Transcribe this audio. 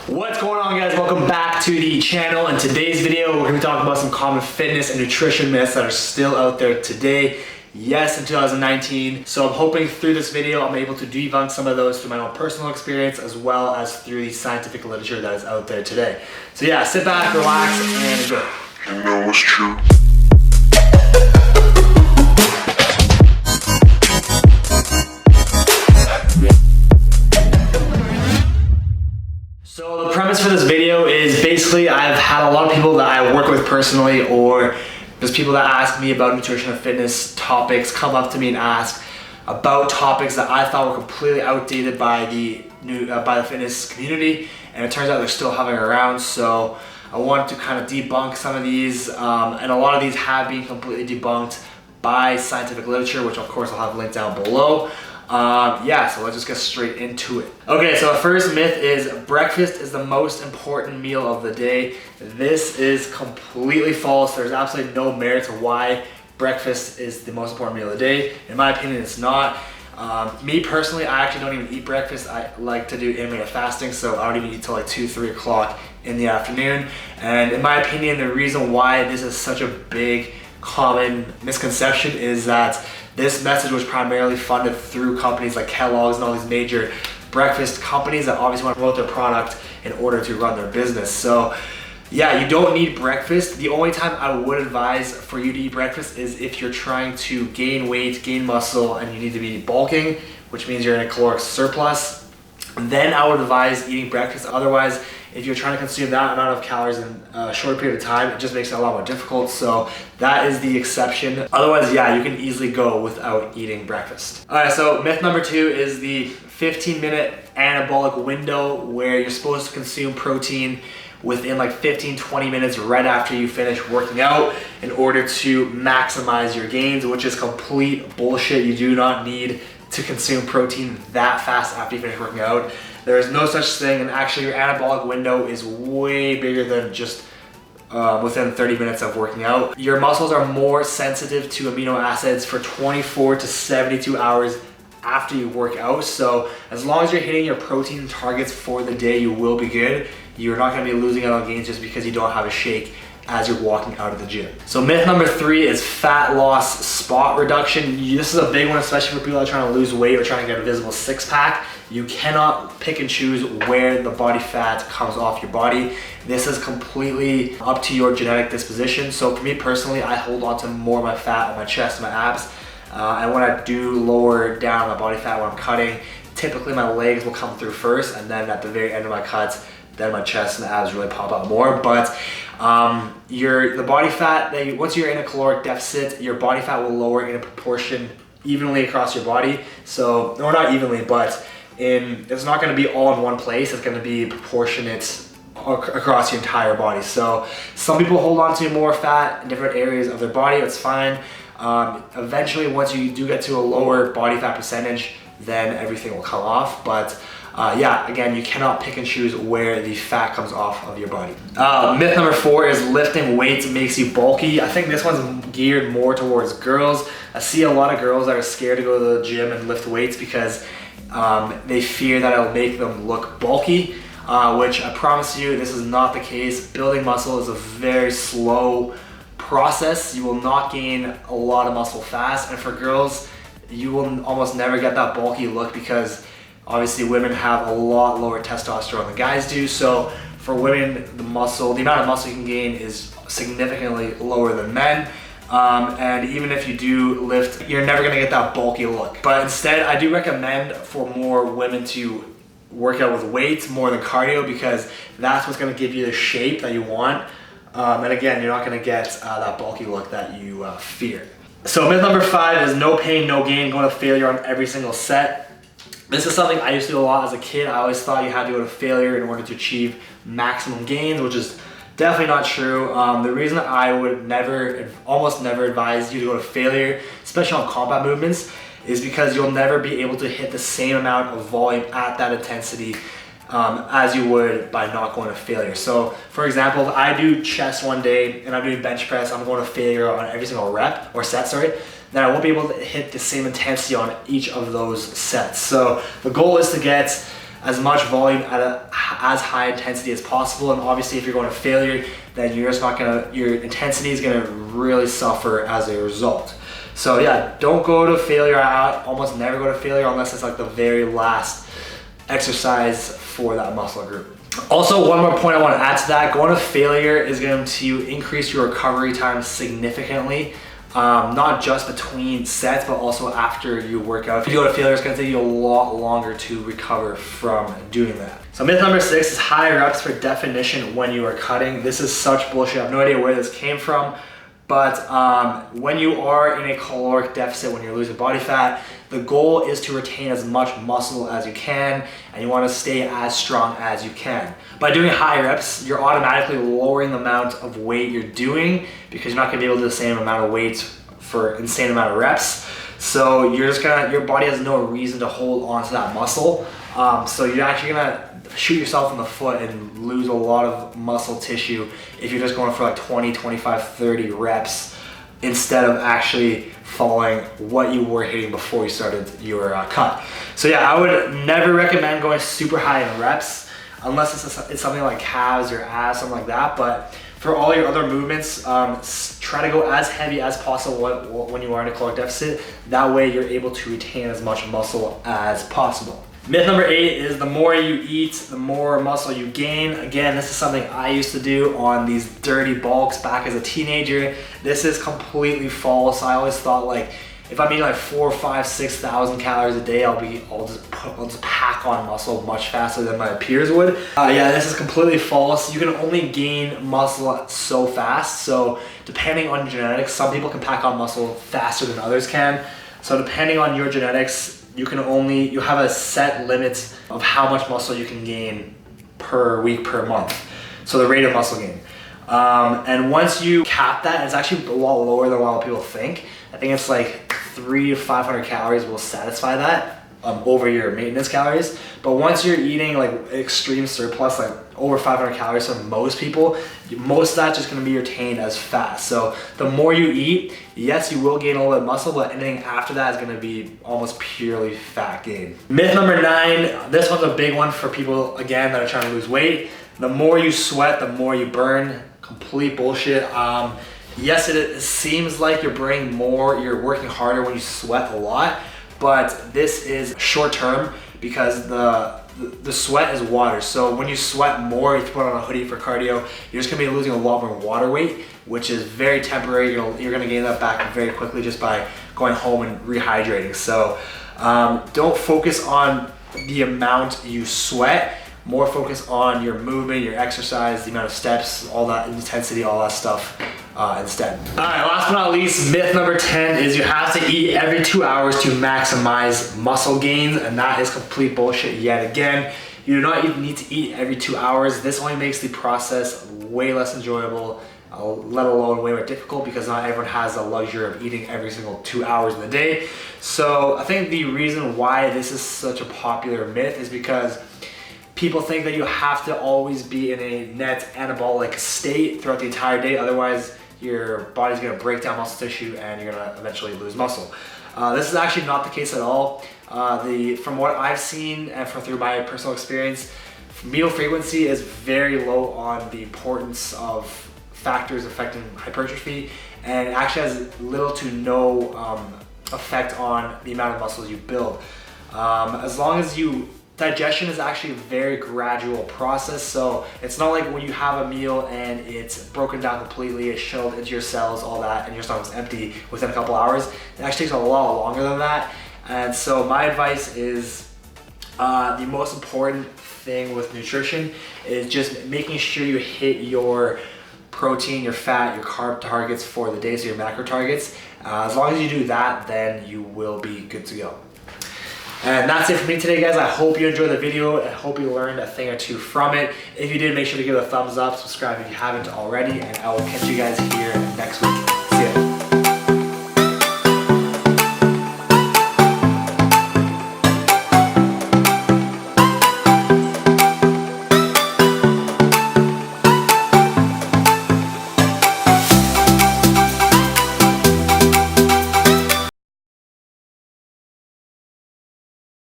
What's going on, guys? Welcome back to the channel. In today's video, we're going to be talking about some common fitness and nutrition myths that are still out there today. Yes, in 2019. So I'm hoping through this video, I'm able to debunk some of those through my own personal experience, as well as through the scientific literature that is out there today. So yeah, sit back, relax, and enjoy. You know it's true. So the premise for this video is basically I've had a lot of people that I work with personally, or there's people that ask me about nutrition and fitness topics, come up to me and ask about topics that I thought were completely outdated by the fitness community, and it turns out they're still hovering around. So I wanted to kind of debunk some of these, and a lot of these have been completely debunked by scientific literature, which of course I'll have linked down below. Yeah, so let's just get straight into it. Okay, so the first myth is breakfast is the most important meal of the day. This is completely false. There's absolutely no merit to why breakfast is the most important meal of the day. In my opinion, it's not. Me personally, I actually don't even eat breakfast. I like to do intermittent fasting, so I don't even eat till like 2-3 o'clock in the afternoon. And in my opinion, the reason why this is such a big common misconception is that this message was primarily funded through companies like Kellogg's and all these major breakfast companies that obviously want to promote their product in order to run their business. So yeah, you don't need breakfast. The only time I would advise for you to eat breakfast is if you're trying to gain weight, gain muscle, and you need to be bulking, which means you're in a caloric surplus. Then I would advise eating breakfast. Otherwise, if you're trying to consume that amount of calories in a short period of time, it just makes it a lot more difficult. So that is the exception. Otherwise, yeah, you can easily go without eating breakfast. All right, so myth number 2 is the 15-minute anabolic window, where you're supposed to consume protein within like 15-20 minutes right after you finish working out in order to maximize your gains, which is complete bullshit. You do not need to consume protein that fast after you finish working out. There is no such thing, and actually your anabolic window is way bigger than just within 30 minutes of working out. Your muscles are more sensitive to amino acids for 24 to 72 hours after you work out. So as long as you're hitting your protein targets for the day, you will be good. You're not going to be losing out on gains just because you don't have a shake as you're walking out of the gym. So myth number 3 is fat loss spot reduction. This is a big one, especially for people that are trying to lose weight or trying to get a visible six-pack. You cannot pick and choose where the body fat comes off your body. This is completely up to your genetic disposition. So for me personally, I hold on to more of my fat on my chest and my abs. And when I do lower down my body fat when I'm cutting, typically my legs will come through first, and then at the very end of my cuts, then my chest and abs really pop out more. But the body fat, once you're in a caloric deficit, your body fat will lower in a proportion evenly across your body. So, or not evenly, but it's not going to be all in one place. It's going to be proportionate across your entire body. So some people hold on to more fat in different areas of their body. It's fine. Eventually, once you do get to a lower body fat percentage, then everything will come off. But yeah, again, you cannot pick and choose where the fat comes off of your body. Myth number 4 is lifting weights makes you bulky. I think this one's geared more towards girls. I see a lot of girls that are scared to go to the gym and lift weights because they fear that it'll make them look bulky, which I promise you, this is not the case. Building muscle is a very slow process. You will not gain a lot of muscle fast, and for girls, you will almost never get that bulky look because obviously women have a lot lower testosterone than guys do. So for women, the amount of muscle you can gain is significantly lower than men. And even if you do lift, you're never gonna get that bulky look. But instead, I do recommend for more women to work out with weights more than cardio, because that's what's gonna give you the shape that you want. And again, you're not gonna get that bulky look that you fear. So myth number 5 is no pain, no gain, going to failure on every single set. This is something I used to do a lot as a kid. I always thought you had to go to failure in order to achieve maximum gains, which is definitely not true. The reason I would almost never advise you to go to failure, especially on combat movements, is because you'll never be able to hit the same amount of volume at that intensity as you would by not going to failure. So for example, if I do chest one day and I'm doing bench press, I'm going to failure on every single rep or set, then I won't be able to hit the same intensity on each of those sets. So the goal is to get as much volume at as high intensity as possible. And obviously if you're going to failure, then you're just not gonna, your intensity is gonna really suffer as a result. So yeah, don't go to failure. I almost never go to failure unless it's like the very last exercise for that muscle group. Also, one more point I want to add to that, going to failure is going to increase your recovery time significantly. Not just between sets, but also after you work out. If you go to failure, it's going to take you a lot longer to recover from doing that. So myth number 6 is high reps for definition when you are cutting. This is such bullshit. I have no idea where this came from. But when you are in a caloric deficit, when you're losing body fat, the goal is to retain as much muscle as you can, and you want to stay as strong as you can. By doing high reps, you're automatically lowering the amount of weight you're doing because you're not going to be able to do the same amount of weight for insane amount of reps. So you're just gonna, your body has no reason to hold on to that muscle. So you're actually gonna shoot yourself in the foot and lose a lot of muscle tissue if you're just going for like 20, 25, 30 reps instead of actually following what you were hitting before you started your cut. So yeah, I would never recommend going super high in reps unless it's something like calves or abs, something like that. But for all your other movements, try to go as heavy as possible when you are in a caloric deficit. That way you're able to retain as much muscle as possible. Myth number 8 is the more you eat, the more muscle you gain. Again, this is something I used to do on these dirty bulks back as a teenager. This is completely false. I always thought like, if I'm eating like 4, 5, 6,000 calories a day, I'll just pack on muscle much faster than my peers would. Yeah, this is completely false. You can only gain muscle so fast. So depending on genetics, some people can pack on muscle faster than others can. So depending on your genetics, you have a set limit of how much muscle you can gain per week, per month. So the rate of muscle gain. And once you cap that, it's actually a lot lower than a lot of people think. I think it's like 300 to 500 calories will satisfy that over your maintenance calories. But once you're eating like extreme surplus, like over 500 calories for most people, most of that's just gonna be retained as fat. So the more you eat, yes, you will gain a little bit of muscle, but anything after that is gonna be almost purely fat gain. Myth number 9, this one's a big one for people, again, that are trying to lose weight. The more you sweat, the more you burn. Complete bullshit. Yes, it seems like you're burning more, you're working harder when you sweat a lot, but this is short term because the sweat is water. So when you sweat more, if you put on a hoodie for cardio, you're just gonna be losing a lot more water weight, which is very temporary. You're gonna gain that back very quickly just by going home and rehydrating. So don't focus on the amount you sweat, more focus on your movement, your exercise, the amount of steps, all that intensity, all that stuff instead. All right, last but not least, myth number 10 is you have to eat every 2 hours to maximize muscle gains, and that is complete bullshit yet again. You do not even need to eat every 2 hours. This only makes the process way less enjoyable, let alone way more difficult, because not everyone has the luxury of eating every single 2 hours in the day. So I think the reason why this is such a popular myth is because people think that you have to always be in a net anabolic state throughout the entire day, otherwise your body's gonna break down muscle tissue and you're gonna eventually lose muscle. This is actually not the case at all. From what I've seen and through my personal experience, meal frequency is very low on the importance of factors affecting hypertrophy, and it actually has little to no effect on the amount of muscles you build. As long as digestion is actually a very gradual process, so it's not like when you have a meal and it's broken down completely, it's shelled into your cells, all that, and your stomach's empty within a couple hours. It actually takes a lot longer than that. And so my advice is the most important thing with nutrition is just making sure you hit your protein, your fat, your carb targets for the day, so your macro targets. As long as you do that, then you will be good to go. And that's it for me today, guys. I hope you enjoyed the video. I hope you learned a thing or two from it. If you did, make sure to give it a thumbs up, subscribe if you haven't already, and I will catch you guys here next week.